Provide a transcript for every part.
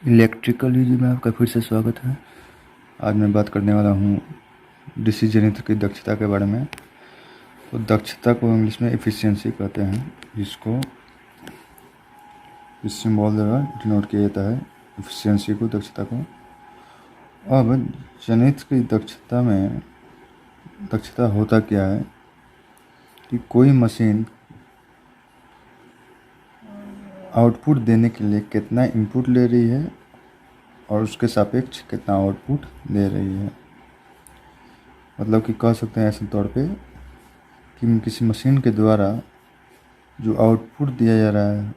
Electrical UG में आपका फिर से स्वागत है। आज मैं बात करने वाला हूँ डीसी जनरेटर की दक्षता के बारे में। तो दक्षता को इंग्लिश में एफिशिएंसी कहते हैं, जिसको इस सिंबल द्वारा डिनोट किया जाता है, एफिशिएंसी को, दक्षता को। अब जनरेटर की दक्षता में दक्षता होता क्या है कि कोई मशीन आउटपुट देने के लिए कितना इनपुट ले रही है और उसके सापेक्ष कितना आउटपुट दे रही है। मतलब कि कह सकते हैं ऐसे तौर पे कि किसी मशीन के द्वारा जो आउटपुट दिया जा रहा है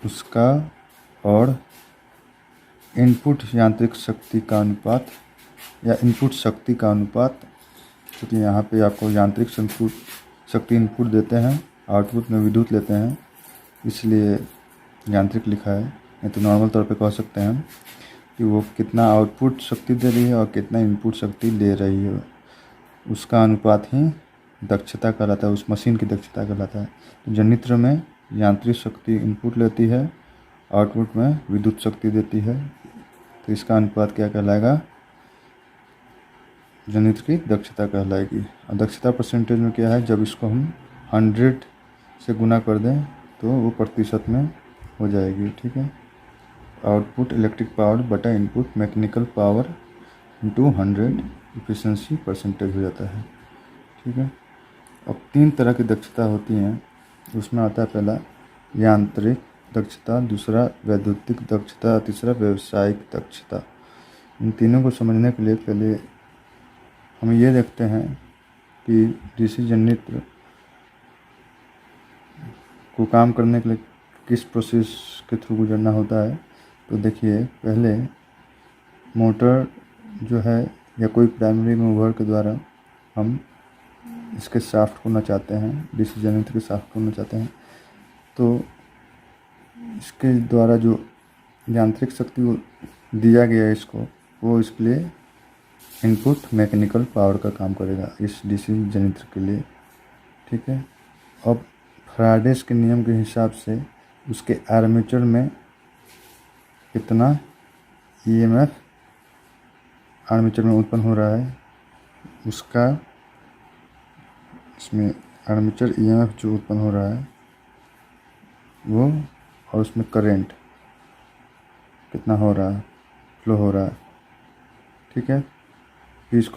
उसका और इनपुट यांत्रिक शक्ति का अनुपात या इनपुट शक्ति का अनुपात, क्योंकि यहाँ पे आपको यांत्रिक शक्ति इनपुट देते हैं, आउटपुट में विद्युत लेते हैं, इसलिए यांत्रिक लिखा है। नहीं तो नॉर्मल तौर पे कह सकते हैं कि वो कितना आउटपुट शक्ति दे रही है और कितना इनपुट शक्ति ले रही है, उसका अनुपात ही दक्षता कहलाता है, उस मशीन की दक्षता कहलाता है। तो जनरेटर में यांत्रिक शक्ति इनपुट लेती है, आउटपुट में विद्युत शक्ति देती है, तो इसका अनुपात क्या कहलाएगा? जनरेटर की दक्षता कहलाएगी। और दक्षता परसेंटेज में क्या है, जब इसको हम 100 से गुना कर दें तो वो प्रतिशत में हो जाएगी। ठीक है, आउटपुट इलेक्ट्रिक पावर बटा input mechanical power into 100 efficiency percentage हो जाता है। ठीक है, अब 3 तरह की दक्षता होती हैं। उसमें आता है पहला यांत्रिक दक्षता, दूसरा वैद्युतिक दक्षता, तीसरा व्यावसायिक दक्षता। इन तीनों को समझने के लिए पहले हम ये देखते हैं कि डीसी जनरेटर को काम करने के लिए किस प्रोसेस के थ्रू गुजरना होता है। तो देखिए, पहले मोटर जो है या कोई प्राइमरी मूवर के द्वारा हम इसके शाफ्ट को नचाते हैं, डीसी जनरेटर के शाफ्ट को नचाते हैं, तो इसके द्वारा जो यांत्रिक शक्ति दिया गया है इसको, वो इसके लिए इनपुट मैकेनिकल पावर का काम करेगा इस डीसी जनरेटर के लिए। ठीक है, अब फैराडेस के नियम के हिसाब से उसके आर्मेचर में कितना ईएमएफ आर्मेचर में उत्पन्न हो रहा है, उसका इसमें आर्मेचर ईएमएफ जो उत्पन्न हो रहा है वो, और उसमें करंट कितना हो रहा है, फ्लो हो रहा है। ठीक है, P =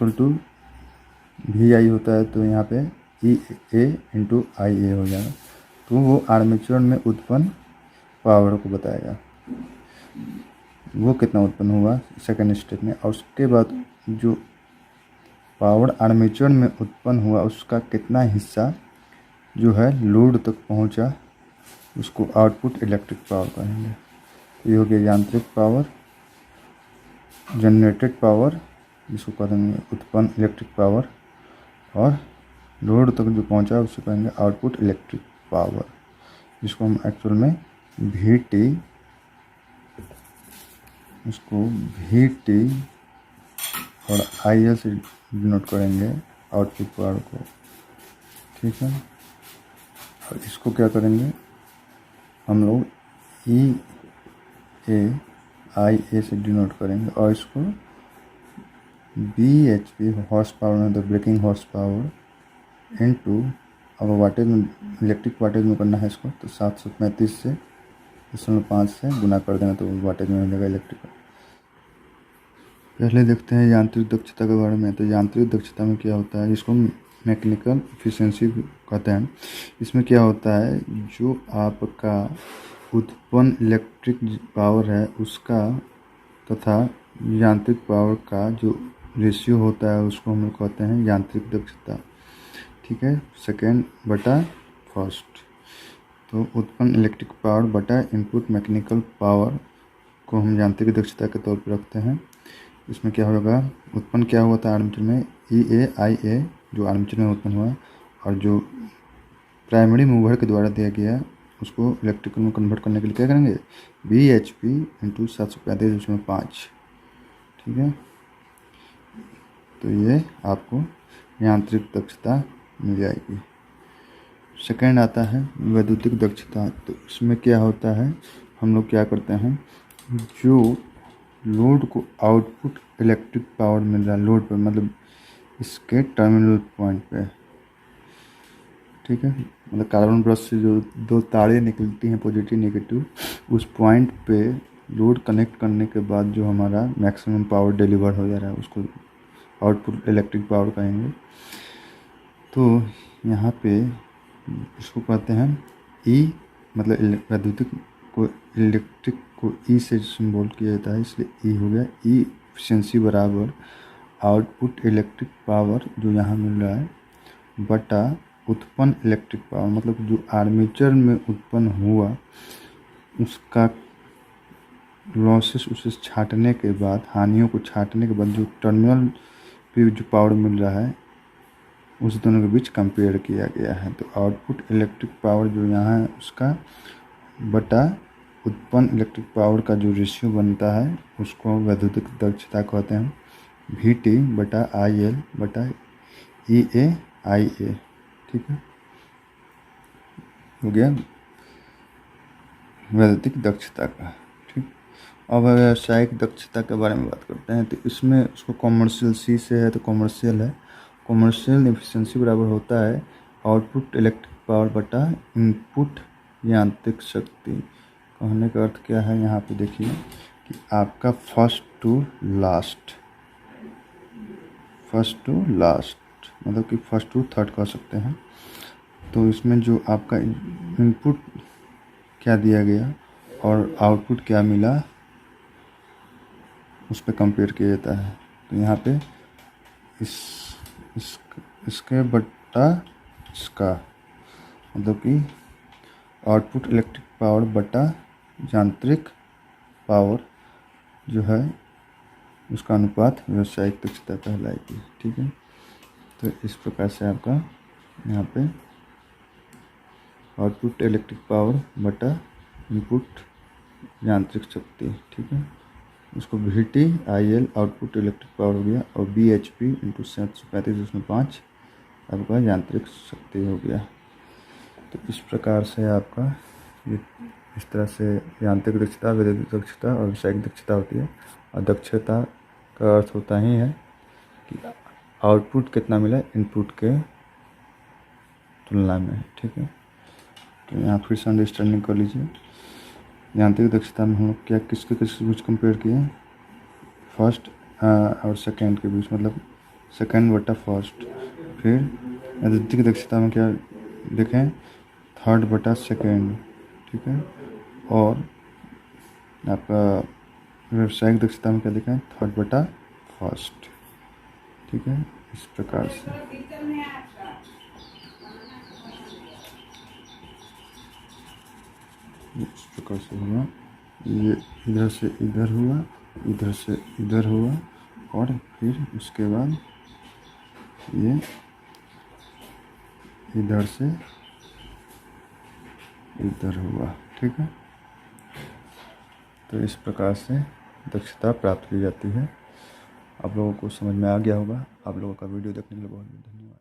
VI होता है, तो यहाँ पे EA × IA हो जाएगा, तो वो आर्मेचर में उत्पन्न पावर को बताएगा, वो कितना उत्पन्न हुआ सेकेंड स्टेप में। और उसके बाद जो पावर आर्मेचर में उत्पन्न हुआ उसका कितना हिस्सा जो है लोड तक पहुंचा, उसको आउटपुट इलेक्ट्रिक पावर कहेंगे। तो ये हो गया यांत्रिक पावर, जनरेटेड पावर जिसको कहेंगे उत्पन्न इलेक्ट्रिक पावर, और लोड तक जो पहुंचा उसको कहेंगे आउटपुट इलेक्ट्रिक पावर, जिसको हम एक्चुअल में VT, इसको VT और IL से डिनोट करेंगे आउटपुट पावर को। ठीक है, और इसको क्या करेंगे हम लोग EA से डिनोट करेंगे, और इसको BHP हॉर्स पावर में, तो ब्रेकिंग हॉर्स पावर इनटू, अब वाटेज में, इलेक्ट्रिक वाटेज में करना है इसको, तो 735 से 5 से गुना कर देना तो वाटेज में हो जाएगा इलेक्ट्रिक। पहले देखते हैं यांत्रिक दक्षता के बारे में। तो यांत्रिक दक्षता में क्या होता है, इसको मैकेनिकल एफिशिएंसी कहते हैं। इसमें क्या होता है, जो आपका उत्पन्न इलेक्ट्रिक पावर है उसका तथा यांत्रिक पावर का जो रेशियो होता है उसको हम लोग कहते हैं यांत्रिक दक्षता। ठीक है, सेकेंड बटा फर्स्ट, तो उत्पन्न इलेक्ट्रिक पावर बटा इनपुट मैकेनिकल पावर को हम यांत्रिक दक्षता के तौर पर रखते हैं। इसमें क्या होगा, उत्पन्न क्या हुआ था आर्मेचर में, EA जो आर्मेचर में उत्पन्न हुआ, और जो प्राइमरी मूवर के द्वारा दिया गया उसको इलेक्ट्रिकल में कन्वर्ट करने के लिए क्या करेंगे, BHP × 735। ठीक है, तो ये आपको यांत्रिक दक्षता मिल जाएगी। सेकेंड आता है वैद्युतिक दक्षता। तो इसमें क्या होता है, हम लोग क्या करते हैं, जो लोड को आउटपुट इलेक्ट्रिक पावर मिल रहा है लोड पर, मतलब इसके टर्मिनल पॉइंट पे, ठीक है। मतलब कार्बन ब्रश से जो दो तारें निकलती हैं पॉजिटिव नेगेटिव, उस पॉइंट पे लोड कनेक्ट करने के बाद जो हमारा मैक्सिमम पावर डिलीवर हो जा रहा है उसको आउटपुट इलेक्ट्रिक पावर कहेंगे। तो यहाँ पे इसको कहते हैं ई, मतलब वैद्युतिक को इलेक्ट्रिक को ई से सिम्बोल किया जाता है, इसलिए ई हो गया। ई एफिशिएंसी बराबर आउटपुट इलेक्ट्रिक पावर जो यहाँ मिल रहा है बटा उत्पन्न इलेक्ट्रिक पावर, मतलब जो आर्मेचर में उत्पन्न हुआ उसका लॉसेस, उसे छांटने के बाद, हानियों को छांटने के बाद जो टर्मिनल पे जो पावर मिल रहा है उस दोनों के बीच कंपेयर किया गया है। तो आउटपुट इलेक्ट्रिक पावर जो यहाँ है उसका बटा उत्पन्न इलेक्ट्रिक पावर का जो रेशियो बनता है उसको वैद्युतिक दक्षता कहते हैं, VT बटा IL बटा EA/IA, ठीक है, हो गया वैद्युतिक दक्षता का। ठीक, अब व्यावसायिक दक्षता के बारे में बात करते हैं। तो इसमें उसको कॉमर्शियल सी से है, तो कॉमर्शियल है। कॉमर्शियल एफिशिएंसी बराबर होता है आउटपुट इलेक्ट्रिक पावर बटा इनपुट यांत्रिक शक्ति। कहने का अर्थ क्या है, यहाँ पे देखिए कि आपका फर्स्ट टू लास्ट मतलब कि फर्स्ट टू थर्ड कह सकते हैं। तो इसमें जो आपका इनपुट क्या दिया गया और आउटपुट क्या मिला उस पर कंपेयर किया जाता है। तो यहाँ पे इसके बटा इसका, मतलब कि आउटपुट इलेक्ट्रिक पावर बटा यांत्रिक पावर जो है उसका अनुपात व्यावसायिक दक्षता कहलाएगी। ठीक है, तो इस प्रकार से आपका यहाँ पे आउटपुट इलेक्ट्रिक पावर बटा इनपुट यांत्रिक शक्ति, ठीक है, उसको VT IL output electric power हो गया और BHP इंटू 735 आपका यांत्रिक शक्ति हो गया। तो इस प्रकार से आपका ये इस तरह से यांत्रिक दक्षता, वैद्युतिक दक्षता और व्यावसायिक दक्षता होती है। और दक्षता का अर्थ होता ही है कि आउटपुट कितना मिला इनपुट के तुलना में। ठीक है, तो यहाँ फिर से अंडरस्टैंडिंग कर लीजिए। यांत्रिक दक्षता में हम लोग क्या किसके बीच कंपेयर किए, फर्स्ट और सेकंड के बीच, मतलब सेकंड बटा फर्स्ट। फिर वैद्युतिक दक्षता में क्या देखें, थर्ड बटा सेकंड, ठीक है, और आपका व्यावसायिक दक्षता में क्या देखें, थर्ड बटा फर्स्ट। ठीक है, इस प्रकार से हुआ। ये इधर से इधर हुआ, इधर से इधर हुआ और फिर उसके बाद ये इधर से इधर हुआ। ठीक है, तो इस प्रकार से दक्षता प्राप्त की जाती है। आप लोगों को समझ में आ गया होगा। आप लोगों का वीडियो देखने के लिए बहुत बहुत धन्यवाद।